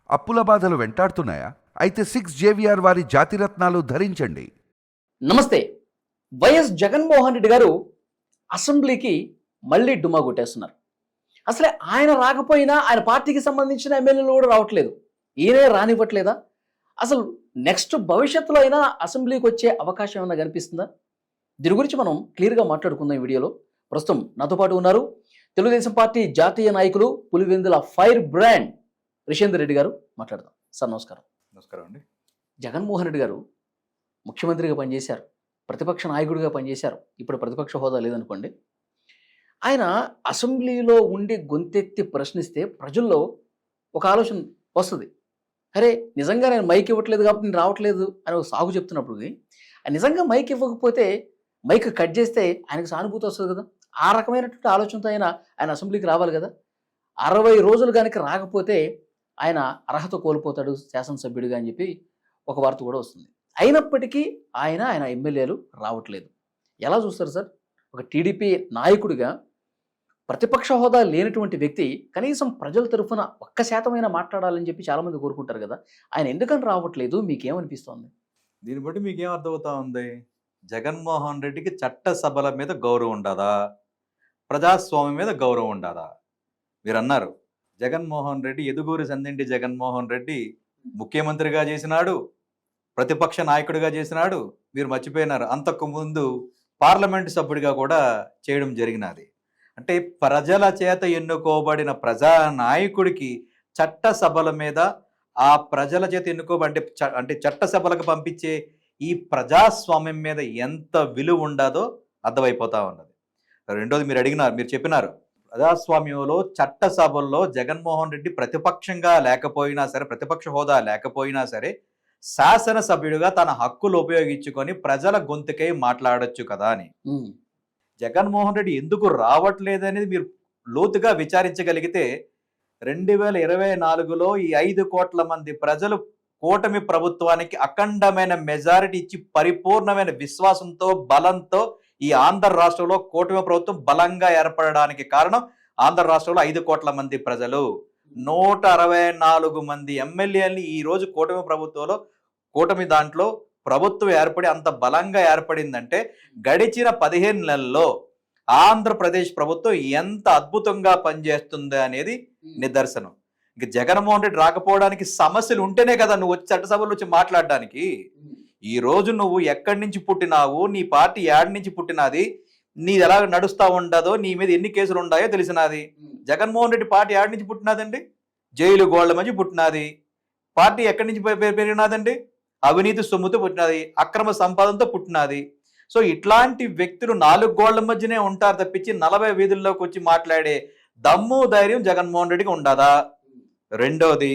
అప్పుల బాధలు వెంటాడుతున్నాయా? అయితే 6 JVR వారి జాతిరత్నాలు ధరించండి. నమస్తే. వైఎస్ జగన్మోహన్ రెడ్డి గారు అసెంబ్లీకి మళ్ళీ డుమ్మా కొట్టేస్తున్నారు. అసలే ఆయన రాకపోయినా ఆయన పార్టీకి సంబంధించిన ఎమ్మెల్యేలు కూడా రావట్లేదు. ఈయనే రానివ్వట్లేదా? అసలు నెక్స్ట్ భవిష్యత్తులో అయినా అసెంబ్లీకి వచ్చే అవకాశం ఏమైనా కనిపిస్తుందా? దీని గురించి మనం క్లియర్గా మాట్లాడుకుందాం ఈ వీడియోలో. ప్రస్తుతం నాతో పాటు ఉన్నారు తెలుగుదేశం పార్టీ జాతీయ నాయకులు, పులివెందుల ఫైర్ బ్రాండ్ రిషేందర్ రెడ్డి గారు. మాట్లాడదాం. సార్ నమస్కారం. నమస్కారం అండి. జగన్మోహన్ రెడ్డి గారు ముఖ్యమంత్రిగా పనిచేశారు, ప్రతిపక్ష నాయకుడిగా పనిచేశారు. ఇప్పుడు ప్రతిపక్ష హోదా లేదనుకోండి. ఆయన అసెంబ్లీలో ఉండి గొంతెత్తి ప్రశ్నిస్తే ప్రజల్లో ఒక ఆలోచన వస్తుంది. అరే, నిజంగా నేను మైక్ ఇవ్వట్లేదు కాబట్టి నేను రావట్లేదు అని ఒక సాగు చెప్తున్నప్పుడు నిజంగా మైక్ ఇవ్వకపోతే మైక్ కట్ చేస్తే ఆయనకు సానుభూతి వస్తుంది కదా. ఆ రకమైనటువంటి ఆలోచనతో ఆయన అసెంబ్లీకి రావాలి కదా. 60 రోజులు కనుక రాకపోతే ఆయన అర్హత కోల్పోతాడు శాసనసభ్యుడిగా అని చెప్పి ఒక వార్త కూడా వస్తుంది. అయినప్పటికీ ఆయన ఎమ్మెల్యేలు రావట్లేదు. ఎలా చూస్తారు సార్? ఒక టీడీపీ నాయకుడిగా ప్రతిపక్ష హోదా లేనటువంటి వ్యక్తి కనీసం ప్రజల తరఫున 1% మాట్లాడాలని చెప్పి చాలామంది కోరుకుంటారు కదా. ఆయన ఎందుకని రావట్లేదు? మీకేమనిపిస్తోంది? దీన్ని బట్టి మీకేం అర్థమవుతా ఉంది? జగన్మోహన్ రెడ్డికి చట్టసభల మీద గౌరవం ఉండదా, ప్రజాస్వామ్యం మీద గౌరవం ఉండదా? మీరు అన్నారు జగన్మోహన్ రెడ్డి ఎదుగూరి సందింటి జగన్మోహన్ రెడ్డి ముఖ్యమంత్రిగా చేసినాడు, ప్రతిపక్ష నాయకుడిగా చేసినాడు. మీరు మర్చిపోయినారు, అంతకు ముందు పార్లమెంటు సభ్యుడిగా కూడా చేయడం జరిగినది. అంటే ప్రజల చేత ఎన్నుకోబడిన ప్రజానాయకుడికి చట్టసభల మీద, ఆ ప్రజల చేత అంటే చట్టసభలకు పంపించే ఈ ప్రజాస్వామ్యం మీద ఎంత విలువ ఉండదో అర్థమైపోతా ఉన్నది. రెండోది, మీరు చెప్పినారు ప్రజాస్వామ్యంలో చట్టసభల్లో జగన్మోహన్ రెడ్డి ప్రతిపక్షంగా లేకపోయినా సరే, ప్రతిపక్ష హోదా లేకపోయినా సరే, శాసనసభ్యుడిగా తన హక్కులు ఉపయోగించుకొని ప్రజల గొంతుకై మాట్లాడొచ్చు కదా అని. జగన్మోహన్ రెడ్డి ఎందుకు రావట్లేదనేది మీరు లోతుగా విచారించగలిగితే 2024లో ఈ 5 కోట్ల మంది ప్రజలు కూటమి ప్రభుత్వానికి అఖండమైన మెజారిటీ ఇచ్చి పరిపూర్ణమైన విశ్వాసంతో, బలంతో ఈ ఆంధ్ర రాష్ట్రంలో కూటమి ప్రభుత్వం బలంగా ఏర్పడడానికి కారణం ఆంధ్ర రాష్ట్రంలో 5 కోట్ల మంది ప్రజలు, 164 మంది ఎమ్మెల్యేలని ఈ రోజు కూటమి దాంట్లో ప్రభుత్వం ఏర్పడి అంత బలంగా ఏర్పడిందంటే గడిచిన 15 నెలల్లో ఆంధ్రప్రదేశ్ ప్రభుత్వం ఎంత అద్భుతంగా పనిచేస్తుంది అనేది నిదర్శనం. ఇంక జగన్మోహన్ రెడ్డి రాకపోవడానికి సమస్యలు ఉంటేనే కదా నువ్వు వచ్చి చట్టసభలో వచ్చి మాట్లాడడానికి. ఈ రోజు నువ్వు ఎక్కడి నుంచి పుట్టినావు, నీ పార్టీ ఏడు నుంచి పుట్టినది, నీది ఎలా నడుస్తా ఉండదో, నీ మీద ఎన్ని కేసులు ఉన్నాయో తెలిసినది. జగన్మోహన్ రెడ్డి పార్టీ ఏడు నుంచి పుట్టినదండి? జైలు గోళ్ల మధ్య పుట్టినది. పార్టీ ఎక్కడి నుంచి పెరిగినదండి? అవినీతి సొమ్ముతో పుట్టినది, అక్రమ సంపాదనతో పుట్టినది. సో ఇట్లాంటి వ్యక్తులు 4 గోళ్ల మధ్యనే ఉంటారు తప్పించి 40 వీధుల్లోకి వచ్చి మాట్లాడే దమ్ము ధైర్యం జగన్మోహన్ రెడ్డికి ఉండదా? రెండోది,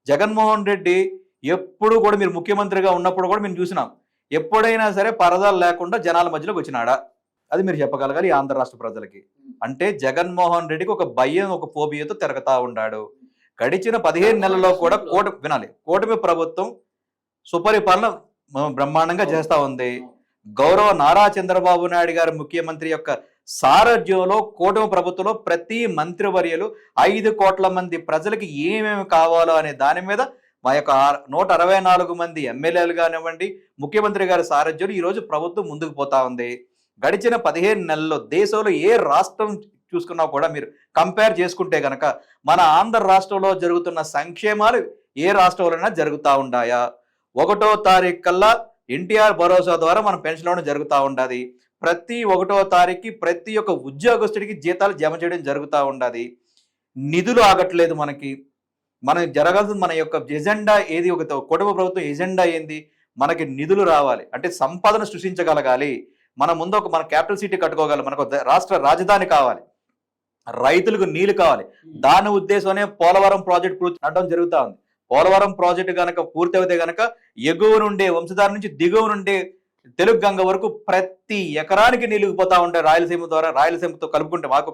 జగన్మోహన్ రెడ్డి ఎప్పుడు కూడా, మీరు ముఖ్యమంత్రిగా ఉన్నప్పుడు కూడా మేము చూసినాం, ఎప్పుడైనా సరే పరదాలు లేకుండా జనాల మధ్యలోకి వచ్చినాడా? అది మీరు చెప్పగలగాలి ఈ ఆంధ్ర రాష్ట్ర ప్రజలకి. అంటే జగన్మోహన్ రెడ్డికి ఒక భయం, ఒక ఫోబియాతో తిరగతా ఉన్నాడు. గడిచిన 15 నెలల్లో కూడా కూటమి ప్రభుత్వం సుపరిపాలన బ్రహ్మాండంగా చేస్తా ఉంది. గౌరవ నారా చంద్రబాబు నాయుడు గారు ముఖ్యమంత్రి యొక్క సారథ్యంలో కూటమి ప్రభుత్వంలో ప్రతి మంత్రివర్యులు 5 కోట్ల మంది ప్రజలకి ఏమేమి కావాలో అనే దాని మీద మా యొక్క 164 మంది ఎమ్మెల్యేలు కానివ్వండి, ముఖ్యమంత్రి గారి సారథ్యంలో ఈరోజు ప్రభుత్వం ముందుకు పోతా ఉంది. గడిచిన 15 నెలల్లో దేశంలో ఏ రాష్ట్రం చూసుకున్నా కూడా మీరు కంపేర్ చేసుకుంటే గనక మన ఆంధ్ర రాష్ట్రంలో జరుగుతున్న సంక్షేమాలు ఏ రాష్ట్రంలోనైనా జరుగుతూ ఉండాయా? 1వ తారీఖు కల్లా ఎన్టీఆర్ భరోసా ద్వారా మన పెన్షన్ ఇవ్వడం జరుగుతూ ఉండదు. ప్రతి 1వ తారీఖుకి ప్రతి ఒక్క ఉద్యోగస్తుడికి జీతాలు జమ చేయడం జరుగుతూ ఉండదు. నిధులు ఆగట్లేదు. మనకి జరగాల్సింది, మన యొక్క ఎజెండా ఏది? ఒక కుటుంబ ప్రభుత్వం ఎజెండా ఏంది? మనకి నిధులు రావాలి అంటే సంపాదన సృష్టించగలగాలి. మన ముందు మన క్యాపిటల్ సిటీ కట్టుకోగలం, మనకు రాష్ట్ర రాజధాని కావాలి, రైతులకు నీళ్లు కావాలి. దాని ఉద్దేశంలోనే పోలవరం ప్రాజెక్ట్ పూర్తి అనడం జరుగుతూ ఉంది. పోలవరం ప్రాజెక్టు కనుక పూర్తి అయితే కనుక ఎగువ నుండే వంశధార నుంచి దిగువ నుండే తెలుగు గంగ వరకు ప్రతి ఎకరానికి నీళ్లు పోతా ఉంటాయి. రాయలసీమ ద్వారా, రాయలసీమతో కలుపుకుంటే మాకు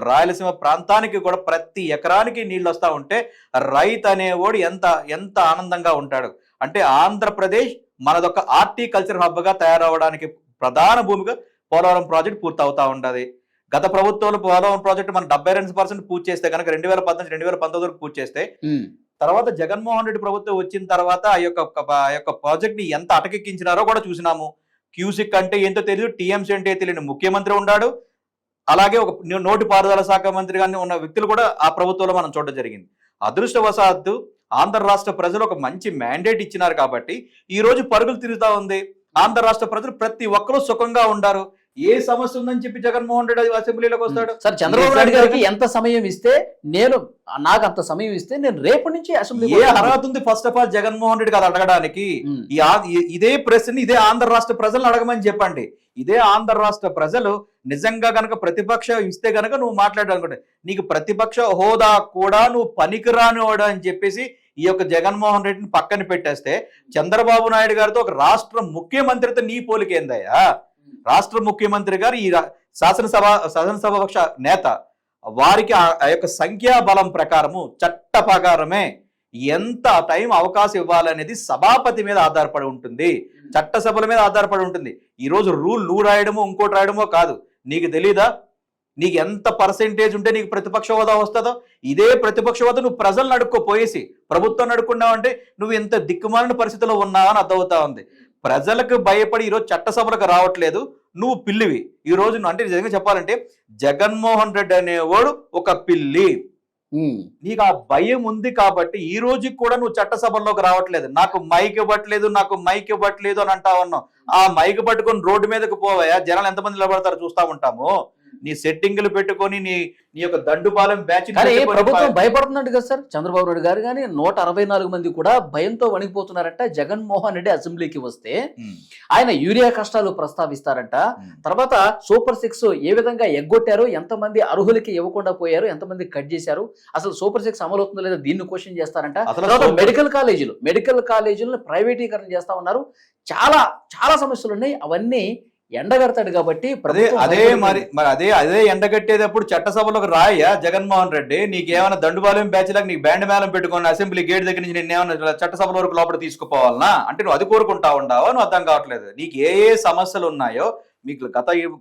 రాయలసీమ ప్రాంతానికి కూడా ప్రతి ఎకరానికి నీళ్లు వస్తూ ఉంటే రైతు అనేవాడు ఎంత ఆనందంగా ఉంటాడు. అంటే ఆంధ్రప్రదేశ్ మనదొక హార్టికల్చర్ హబ్గా తయారవడానికి ప్రధాన భూమిగా పోలవరం ప్రాజెక్ట్ పూర్తి అవుతా ఉంటుంది. గత ప్రభుత్వంలో పోలవరం ప్రాజెక్టు మనం 72% పూర్తి చేస్తే కనుక 2018-2019 పూర్తి చేస్తే తర్వాత జగన్మోహన్ రెడ్డి ప్రభుత్వం వచ్చిన తర్వాత ఆ యొక్క ప్రాజెక్ట్ ని ఎంత అటకెక్కించినారో కూడా చూసినాము. క్యూసిక్ అంటే ఏంటో తెలియదు, టీఎంసీ అంటే తెలియని ముఖ్యమంత్రి ఉన్నాడు. అలాగే ఒక నోటి పారుదల శాఖ మంత్రిగానే ఉన్న వ్యక్తులు కూడా ఆ ప్రభుత్వంలో మనం చూడడం జరిగింది. అదృష్టవశాత్తు ఆంధ్ర రాష్ట్ర ప్రజలు ఒక మంచి మ్యాండేట్ ఇచ్చినారు కాబట్టి ఈ రోజు పరుగులు తిరుగుతా ఉంది. ఆంధ్ర రాష్ట్ర ప్రజలు ప్రతి ఒక్కరూ సుఖంగా ఉండారు. ఏ సమస్య ఉందని చెప్పి జగన్మోహన్ రెడ్డి అసెంబ్లీలోకి వస్తాడు. సార్, చంద్రబాబు నాయుడు గారికి ఎంత సమయం ఇస్తే నాకు అంత సమయం ఇస్తే నేను రేపటి నుంచి అసెంబ్లీ ఏ అర్హత ఉంది first of all Jaganmohan Reddy అది అడగడానికి? ఇదే ప్రశ్న ఇదే ఆంధ్ర రాష్ట్ర ప్రజలను అడగమని చెప్పండి. ఇదే ఆంధ్ర రాష్ట్ర ప్రజలు నిజంగా గనక ప్రతిపక్షం ఇస్తే గనక నువ్వు మాట్లాడాలనుకుంటే నీకు ప్రతిపక్ష హోదా కూడా నువ్వు పనికిరాని వాడు అని చెప్పేసి ఈ యొక్క జగన్మోహన్ రెడ్డిని పక్కన పెట్టేస్తే చంద్రబాబు నాయుడు గారితో ఒక రాష్ట్ర ముఖ్యమంత్రితో నీ పోలికేందయ్యా? రాష్ట్ర ముఖ్యమంత్రి గారు ఈ శాసనసభ పక్ష నేత, వారికి ఆ యొక్క సంఖ్యాబలం ప్రకారము చట్ట ప్రకారమే ఎంత టైం అవకాశం ఇవ్వాలనేది సభాపతి మీద ఆధారపడి ఉంటుంది, చట్టసభల మీద ఆధారపడి ఉంటుంది. ఈ రోజు రూల్ నువ్వు రాయడమో ఇంకోటి రాయడమో కాదు. నీకు తెలీదా నీకు ఎంత పర్సెంటేజ్ ఉంటే నీకు ప్రతిపక్ష హోదా వస్తుందో? ఇదే ప్రతిపక్ష హోదా నువ్వు ప్రజలను అడుక్కోపోయేసి ప్రభుత్వాన్ని అడుక్కున్నావు అంటే నువ్వు ఎంత దిక్కుమాలిన పరిస్థితిలో ఉన్నావు అని అర్థమవుతా ఉంది. ప్రజలకు భయపడి ఈరోజు చట్టసభలకు రావట్లేదు, నువ్వు పిల్లివి. ఈ రోజు అంటే నిజంగా చెప్పాలంటే జగన్మోహన్ రెడ్డి అనేవాడు ఒక పిల్లి. నీకు ఆ భయం ఉంది కాబట్టి ఈ రోజుకి కూడా నువ్వు చట్టసభల్లోకి రావట్లేదు. నాకు మైక్ ఇవ్వట్లేదు అని అంటా ఉన్నావు. ఆ మైక్ పట్టుకొని రోడ్డు మీదకి పోవయా, జనాలు ఎంతమంది నిలబడతారో చూస్తా ఉంటాము. నీ సెట్టింగ్లు పెట్టుకొని నీ యొక్క దండుపాలెం బ్యాచ్ ప్రభుత్వం భయపడుతున్నట్టు కదా సార్. చంద్రబాబు నాయుడు గారు కానీ 164 మంది కూడా భయంతో వణికిపోతున్నారంట. జగన్మోహన్ రెడ్డి అసెంబ్లీకి వస్తే ఆయన యూరియా కష్టాలు ప్రస్తావిస్తారంట. తర్వాత సూపర్ 6 ఏ విధంగా ఎగ్గొట్టారు, ఎంతమంది అర్హులకి ఇవ్వకుండా పోయారు, ఎంతమంది కట్ చేశారు, అసలు సూపర్ 6 అమలు అవుతుందో లేదో దీన్ని క్వశ్చన్ చేస్తారంట. తర్వాత మెడికల్ కాలేజీలను ప్రైవేటీకరణ చేస్తా ఉన్నారు. చాలా చాలా సమస్యలు ఉన్నాయి. అవన్నీ ఎండగడతాడు కాబట్టి అదే ఎండగట్టేటప్పుడు చట్టసభలోకి రాయ్యా జగన్మోహన్ రెడ్డి. నీకేమైనా దండుబాలెం బ్యాచ్ లాగా నీకు బ్యాండ్ మేళం పెట్టుకుని అసెంబ్లీ గేట్ దగ్గర నుంచి నేనేమైనా చట్టసభల వరకు లోపల తీసుకుపోవాలనా? అంటే నువ్వు అది కోరుకుంటా ఉండవా? నువ్వు అర్థం కావట్లేదు. నీకు ఏ సమస్యలు ఉన్నాయో మీకు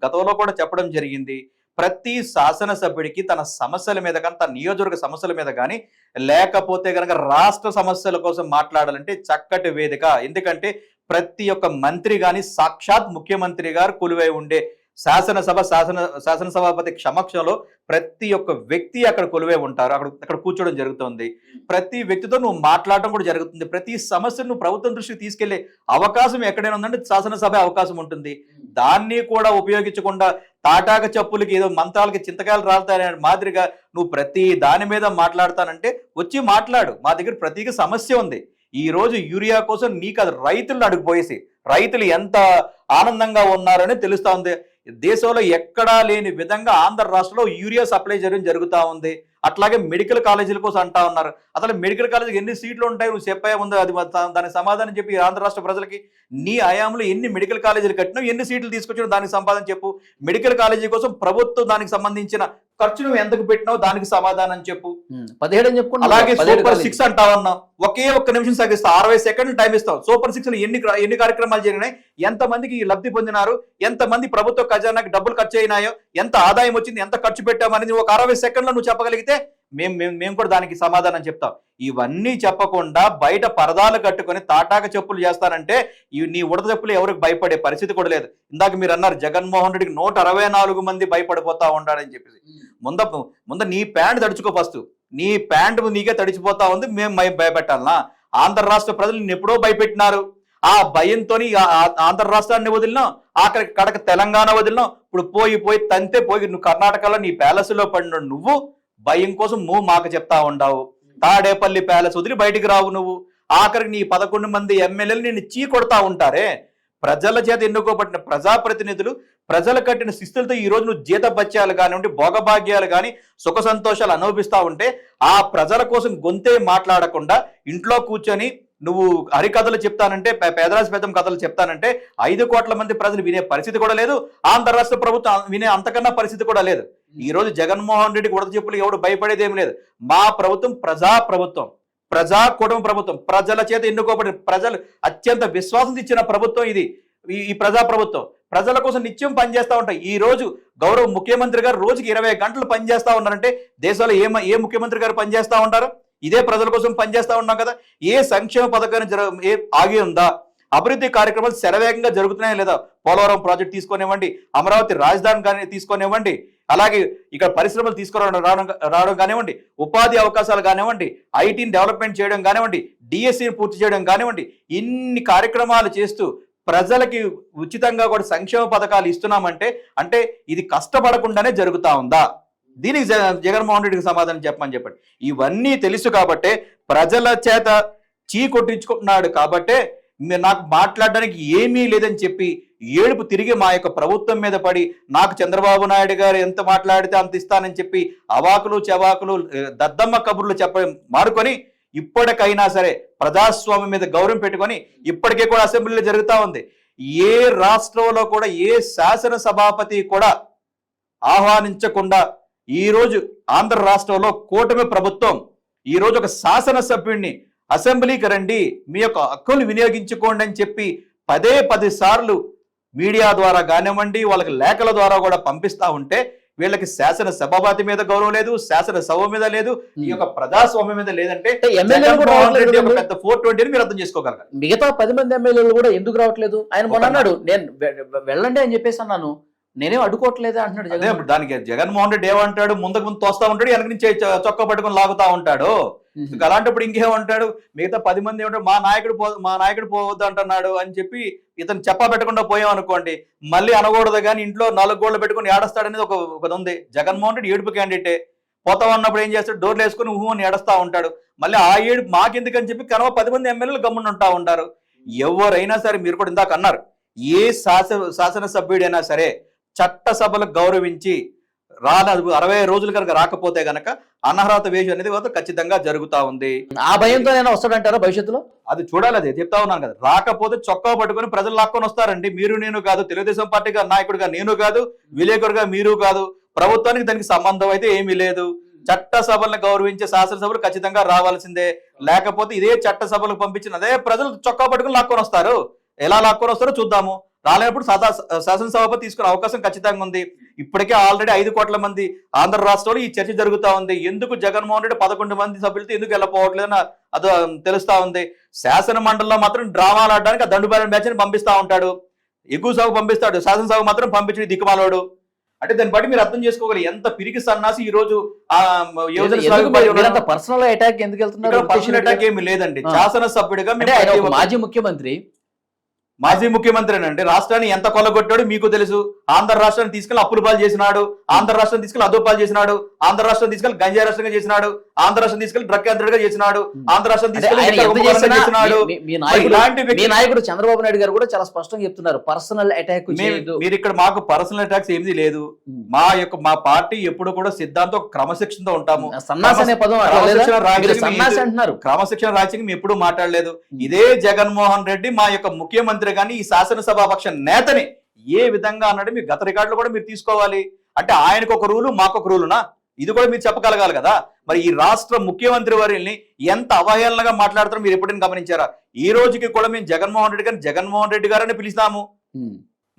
గతంలో కూడా చెప్పడం జరిగింది. ప్రతి శాసనసభ్యుడికి తన సమస్యల మీద కానీ తన నియోజకవర్గ సమస్యల మీద కానీ లేకపోతే కనుక రాష్ట్ర సమస్యల కోసం మాట్లాడాలంటే చక్కటి వేదిక. ఎందుకంటే ప్రతి ఒక్క మంత్రి కానీ సాక్షాత్ ముఖ్యమంత్రి గారు కొలువై ఉండే శాసనసభాపతి సమక్షంలో ప్రతి ఒక్క వ్యక్తి అక్కడ కొలువై ఉంటారు. అక్కడ కూర్చోవడం జరుగుతుంది. ప్రతి వ్యక్తితో నువ్వు మాట్లాడటం కూడా జరుగుతుంది. ప్రతి సమస్యను నువ్వు ప్రభుత్వం దృష్టికి తీసుకెళ్లే అవకాశం ఎక్కడైనా ఉందంటే శాసనసభ అవకాశం ఉంటుంది. దాన్ని కూడా ఉపయోగించకుండా తాటాక చెప్పులకి ఏదో మంత్రాలకి చింతకాయలు రాలుతాయనే మాదిరిగా నువ్వు ప్రతి దాని మీద మాట్లాడతానంటే వచ్చి మాట్లాడు. మా దగ్గర ప్రతిగా సమస్య ఉంది. ఈ రోజు యూరియా కోసం నీకు అది రైతులను అడుగుపోయేసి రైతులు ఎంత ఆనందంగా ఉన్నారని తెలుస్తా ఉంది. దేశంలో ఎక్కడా లేని విధంగా ఆంధ్ర రాష్ట్రంలో యూరియా సప్లై జరుగుతూ ఉంది. అట్లాగే మెడికల్ కాలేజీల కోసం అంటా ఉన్నారు. అసలు మెడికల్ కాలేజీకి ఎన్ని సీట్లు ఉంటాయి నువ్వు చెప్పాయా ముందు? అది దానికి సమాధానం చెప్పి ఆంధ్ర రాష్ట్ర ప్రజలకి నీ హయాంలో ఎన్ని మెడికల్ కాలేజీలు కట్టినావు, ఎన్ని సీట్లు తీసుకొచ్చినావు దానికి సమాధానం చెప్పు. మెడికల్ కాలేజీ కోసం ప్రభుత్వం దానికి సంబంధించిన ఖర్చు నువ్వు ఎంతకు పెట్టినావు దానికి సమాధానం చెప్పు. 17 అని చెప్పుకున్నా. అలాగే సూపర్ 6 అంటా ఉన్నావు. ఒకే ఒక్క నిమిషం సాగిస్తావు, 60 సెకండ్లు టైం ఇస్తావు. సూపర్ 6 లో ఎన్ని కార్యక్రమాలు జరిగినాయి, ఎంతమందికి లబ్ధి పొందినారు, ఎంతమంది ప్రభుత్వ ఖజానాకి డబ్బులు ఖర్చు అయినాయో, ఎంత ఆదాయం వచ్చింది, ఎంత ఖర్చు పెట్టామనేది ఒక 60 సెకండ్లో నువ్వు చెప్పగలిగితే మేము కూడా దానికి సమాధానం చెప్తాం. ఇవన్నీ చెప్పకుండా బయట పరదాలు కట్టుకొని తాటాక చెప్పులు చేస్తానంటే నీ ఉడత చెప్పులు ఎవరికి భయపడే పరిస్థితి కూడా లేదు. ఇందాక మీరు అన్నారు జగన్మోహన్ రెడ్డికి 164 మంది భయపడిపోతా ఉంటాడని చెప్పేసి. ముంద నీ ప్యాంట్ తడుచుకో. ఫస్ట్ నీ ప్యాంట్ నీకే తడిచిపోతా ఉంది, మేము భయపెట్టాలనా? ఆంధ్ర రాష్ట్ర ప్రజలు నిన్ను ఎప్పుడో భయపెట్టినారు. ఆ భయంతో ఆంధ్ర రాష్ట్రాన్ని వదిలినాం, ఆఖరికి కడక తెలంగాణ వదిలినాం. ఇప్పుడు పోయి తంతే పోయి నువ్వు కర్ణాటకలో నీ ప్యాలెస్ లో పడిన నువ్వు భయం కోసం నువ్వు మాకు చెప్తా ఉండవు. తాడేపల్లి ప్యాలెస్ వదిలి బయటికి రావు నువ్వు. ఆఖరికి నీ 11 మంది ఎమ్మెల్యేలు నిన్ను చీ కొడతా ఉంటారే. ప్రజల చేత ఎన్నుకోబడిన ప్రజాప్రతినిధులు ప్రజలు కట్టిన శిస్తులతో ఈ రోజు నువ్వు జీతభత్యాలు కానివ్వండి, భోగభాగ్యాలు కానీ, సుఖ సంతోషాలు అనుభవిస్తా ఉంటే ఆ ప్రజల కోసం గొంతే మాట్లాడకుండా ఇంట్లో కూర్చొని నువ్వు హరికథలు చెప్తానంటే, పేదరాశి పెద్దం కథలు చెప్తానంటే 5 కోట్ల మంది ప్రజలు వినే పరిస్థితి కూడా లేదు. ఆంధ్ర రాష్ట్ర ప్రభుత్వం వినే అంతకన్నా పరిస్థితి కూడా లేదు. ఈ రోజు జగన్మోహన్ రెడ్డికి ఉడత చెప్పులు ఎవడు భయపడేదేం లేదు. మా ప్రభుత్వం ప్రజా కుటుంబ ప్రభుత్వం, ప్రజల చేత ఎన్నుకోబడిన ప్రజలు అత్యంత విశ్వాసం ఇచ్చిన ప్రభుత్వం ఇది. ఈ ప్రజా ప్రభుత్వం ప్రజల కోసం నిత్యం పనిచేస్తూ ఉంటాయి. ఈ రోజు గౌరవ ముఖ్యమంత్రి గారు రోజుకి 20 గంటలు పనిచేస్తా ఉన్నారంటే దేశంలో ఏ ముఖ్యమంత్రి గారు పనిచేస్తా ఉంటారు? ఇదే ప్రజల కోసం పనిచేస్తా ఉన్నాం కదా. ఏ సంక్షేమ పథకాన్ని ఆగి ఉందా? అభివృద్ధి కార్యక్రమాలు శరవేగంగా జరుగుతున్నాయా లేదా? పోలవరం ప్రాజెక్ట్ తీసుకొనివ్వండి, అమరావతి రాజధాని కానీ తీసుకొనివ్వండి, అలాగే ఇక్కడ పరిశ్రమలు రావడం కానివ్వండి, ఉపాధి అవకాశాలు కానివ్వండి, ఐటీని డెవలప్మెంట్ చేయడం కానివ్వండి, డిఎస్సిని పూర్తి చేయడం కానివ్వండి, ఇన్ని కార్యక్రమాలు చేస్తూ ప్రజలకి ఉచితంగా కూడా సంక్షేమ పథకాలు ఇస్తున్నామంటే అంటే ఇది కష్టపడకుండానే జరుగుతా ఉందా? దీనికి జగన్మోహన్ రెడ్డికి సమాధానం చెప్పండి. ఇవన్నీ తెలుసు కాబట్టే ప్రజల చేత చీ కొట్టించుకుంటున్నాడు కాబట్టే నాకు మాట్లాడడానికి ఏమీ లేదని చెప్పి ఏడుపు తిరిగి మా యొక్క ప్రభుత్వం మీద పడి నాకు చంద్రబాబు నాయుడు గారు ఎంత మాట్లాడితే అంత ఇస్తానని చెప్పి అవాకులు చెవాకులు దద్దమ్మ కబుర్లు మారుకొని ఇప్పటికైనా సరే ప్రజాస్వామ్యం మీద గౌరవం పెట్టుకొని ఇప్పటికే కూడా అసెంబ్లీలో జరుగుతూ ఉంది. ఏ రాష్ట్రంలో కూడా ఏ శాసనసభాపతి కూడా ఆహ్వానించకుండా ఈరోజు ఆంధ్ర రాష్ట్రంలో కూటమి ప్రభుత్వం ఈరోజు ఒక శాసనసభ్యుడిని అసెంబ్లీకి రండి, మీ యొక్క హక్కులు వినియోగించుకోండి అని చెప్పి 10 సార్లు మీడియా ద్వారా కానివ్వండి, వాళ్ళకి లేఖల ద్వారా కూడా పంపిస్తా ఉంటే వీళ్ళకి శాసనసభాపతి మీద గౌరవం లేదు, శాసనసభ మీద లేదు, ఈ యొక్క ప్రజాస్వామ్యం మీద లేదంటే పెద్ద 420 మీరు అర్థం చేసుకోగలగాలి. మిగతా 10 మంది ఎమ్మెల్యేలు కూడా ఎందుకు రావట్లేదు? ఆయన మొన్న అన్నాడు నేను వెళ్ళండి అని చెప్పేసి అన్నాను, నేనేం అడుకోవట్లేదే అంటున్నాడు. అదే దానికి జగన్మోహన్ రెడ్డి ఏమంటాడు? ముందుకు తోస్తా ఉంటాడు, వెనక నుంచి చొక్కా పట్టుకొని లాగుతా ఉంటాడు. అలాంటప్పుడు ఇంకేమంటాడు? మిగతా 10 మంది ఏమంటాడు? మా నాయకుడు పోవద్దు అంటున్నాడు అని చెప్పి ఇతను చెప్పా పెట్టకుండా పోయాం అనుకోండి, మళ్ళీ అనకూడదు కానీ ఇంట్లో 4 గోళ్ళు పెట్టుకుని ఏడస్తాడనేది ఒక ఉంది. జగన్మోహన్ రెడ్డి ఏడుపు క్యాండిడేటే. పోతా ఉన్నప్పుడు ఏం చేస్తాడు? డోర్లు వేసుకుని అని ఏడుస్తా ఉంటాడు. మళ్ళీ ఆ ఏడుపు మాకెందుకని చెప్పి కనవ 10 మంది ఎమ్మెల్యేలు గమ్మున ఉంటా ఉంటారు. ఎవరైనా సరే, మీరు కూడా ఇందాక అన్నారు, ఏ శాసనసభ్యుడైనా సరే చట్టసభలకు గౌరవించి 60 రోజులు కనుక రాకపోతే గనక అనర్హత వేసి అనేది ఖచ్చితంగా జరుగుతా ఉంది. ఆ భయంతో నేను వస్తాడంటారా భవిష్యత్తులో? అది చూడాలి. అదే చెప్తా ఉన్నాను కదా, రాకపోతే చొక్కా పట్టుకుని ప్రజలు లాక్కొని వస్తారండి. మీరు నేను కాదు, తెలుగుదేశం పార్టీ నాయకుడిగా నేను కాదు, విలేకరుగా మీరు కాదు, ప్రభుత్వానికి దానికి సంబంధం అయితే ఏమీ లేదు. చట్టసభలను గౌరవించే శాసనసభలు ఖచ్చితంగా రావాల్సిందే. లేకపోతే ఇదే చట్టసభలకు పంపించిన అదే ప్రజలు చొక్కా పట్టుకుని లాక్కొని వస్తారు. ఎలా లాక్కొని వస్తారో చూద్దాము. రాలేనప్పుడు శాసనసభ తీసుకునే అవకాశం ఖచ్చితంగా ఉంది. ఇప్పటికే ఆల్రెడీ 5 కోట్ల మంది ఆంధ్ర రాష్ట్రంలో ఈ చర్చ జరుగుతూ ఉంది. ఎందుకు జగన్మోహన్ రెడ్డి 11 మంది సభ్యులతో ఎందుకు వెళ్ళపోవట్లేదని అది తెలుస్తా ఉంది. శాసన మండలిలో మాత్రం డ్రామాలు ఆడడానికి ఆ దండుబారిన బ్యాచ్ ని పంపిస్తా ఉంటాడు, ఎగువ సభ పంపిస్తాడు, శాసనసభ మాత్రం పంపించడం దిక్కుమాలోడు. అంటే దాన్ని బట్టి మీరు అర్థం చేసుకోగలి ఎంత పిరికి సన్నాసి ఈ రోజు పర్సనల్ అటాక్ ఎందుకు వెళ్తున్నారు? పర్సనల్ అటాక్ ఏమి లేదండి. శాసనసభ్యుడిగా మాజీ ముఖ్యమంత్రి రాష్ట్రాన్ని ఎంత కొల్లగొట్టాడు మీకు తెలుసు. ఆంధ్ర రాష్ట్రాన్ని తీసుకెళ్లి అప్పుల పాలు చేసినాడు, ఆంధ్ర రాష్ట్రాన్ని తీసుకెళ్లి అదోపాలు చేసినాడు, ఆంధ్ర రాష్ట్రం తీసుకెళ్లి గంజాయి రాష్ట్రంగా చేసినాడు, ఆంధ్ర రాష్ట్రం తీసుకెళ్లి డ్రగ్ కేంద్రంగా చేసినాడు, ఆంధ్ర రాష్ట్రం తీసుకెళ్లి. మీ నాయకుడు చంద్రబాబు నాయుడు గారు కూడా చాలా స్పష్టంగా చెప్తున్నారు పర్సనల్ అటాక్. మీరు ఇక్కడ మాకు పర్సనల్ అటాక్స్ ఏమీ లేదు. మా పార్టీ ఎప్పుడు కూడా సిద్ధాంతం క్రమశిక్షణతో ఉంటాము. క్రమశిక్షణ రాజ్యాంగం ఎప్పుడు మాట్లాడలేదు. ఇదే జగన్మోహన్ రెడ్డి మా యొక్క ముఖ్యమంత్రి కానీ ఈ శాసనసభాపక్ష నేతని ఏ విధంగా అన్నాడు మీరు గత రికార్డులు కూడా మీరు తీసుకోవాలి. అంటే ఆయనకు ఒక రూలు మాకొక రూలునా? ఇది కూడా మీరు చెప్పగలగాలి కదా. మరి ఈ రాష్ట్ర ముఖ్యమంత్రి వారిని ఎంత అవహేళనగా మాట్లాడుతారో మీరు ఎప్పుడైనా గమనించారా? ఈ రోజుకి కూడా మేము జగన్మోహన్ రెడ్డి గారని పిలుస్తాము.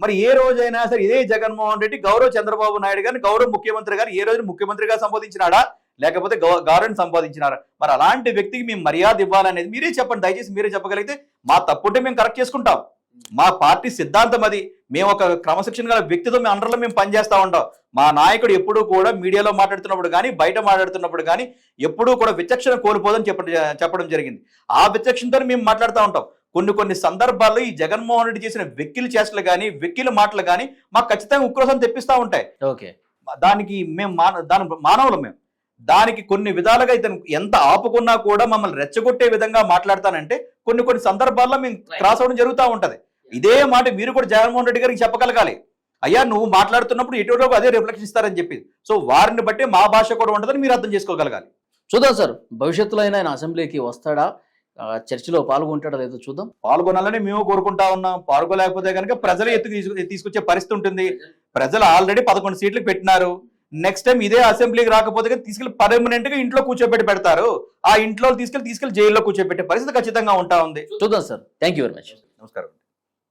మరి ఏ రోజైనా సరే ఇదే జగన్మోహన్ రెడ్డి గౌరవ చంద్రబాబు నాయుడు గారిని గౌరవ ముఖ్యమంత్రి గారు ఏ రోజు ముఖ్యమంత్రిగా సంబోధించినాడా లేకపోతే గౌరవాన్ని సంపాదించినారా? మరి అలాంటి వ్యక్తికి మేము మర్యాద ఇవ్వాలనేది మీరే చెప్పండి. దయచేసి మీరే చెప్పగలిగితే మా తప్పుంటే మేము కరెక్ట్ చేసుకుంటాం. మా పార్టీ సిద్ధాంతం అది. మేము ఒక క్రమశిక్షణ గల వ్యక్తితో మేము అండర్లో మేము పనిచేస్తూ ఉంటాం. మా నాయకుడు ఎప్పుడూ కూడా మీడియాలో మాట్లాడుతున్నప్పుడు కానీ బయట మాట్లాడుతున్నప్పుడు కానీ ఎప్పుడూ కూడా విచక్షణ కోల్పోదని చెప్పడం జరిగింది. ఆ విచక్షణతో మేము మాట్లాడుతూ ఉంటాం. కొన్ని సందర్భాల్లో ఈ జగన్మోహన్ రెడ్డి చేసిన వెక్కిలి చేష్టలు కానీ వెక్కిలి మాటలు కానీ మాకు ఖచ్చితంగా ఉక్రోషం తెప్పిస్తూ ఉంటాయి. ఓకే, దానికి మేము మానవులం. మేము దానికి కొన్ని విధాలుగా ఇతను ఎంత ఆపుకున్నా కూడా మమ్మల్ని రెచ్చగొట్టే విధంగా మాట్లాడతానంటే కొన్ని సందర్భాల్లో మేము క్రాస్ అవడం జరుగుతూ ఉంటది. ఇదే మాట మీరు కూడా జగన్మోహన్ రెడ్డి గారికి చెప్పగలగాలి. అయ్యా నువ్వు మాట్లాడుతున్నప్పుడు ఎటువంటి అదే రిఫ్లెక్షన్ ఇస్తారని చెప్పి. సో వారిని బట్టి మా భాష కూడా ఉంటుందని మీరు అర్థం చేసుకోగలగాలి. చూద్దాం సార్, భవిష్యత్తులో అయినా ఆయన అసెంబ్లీకి వస్తాడా, చర్చలో పాల్గొంటాడా లేదో చూద్దాం. పాల్గొనాలని మేము కోరుకుంటా ఉన్నాం. పాల్గొలేకపోతే కనుక ప్రజలు తీసుకొచ్చే పరిస్థితి ఉంటుంది. ప్రజలు ఆల్రెడీ 11 సీట్లకు పెట్టినారు. నెక్స్ట్ టైం ఇదే అసెంబ్లీకి రాకపోతే తీసుకెళ్లి పర్మనెంట్ గా ఇంట్లో పెడతారు. ఆ ఇంట్లో తీసుకెళ్లి జైల్లో కూర్చోబెట్టే పరిస్థితి ఖచ్చితంగా ఉంటా ఉంది. చూద్దాం sir. Thank you very much. నమస్కారం.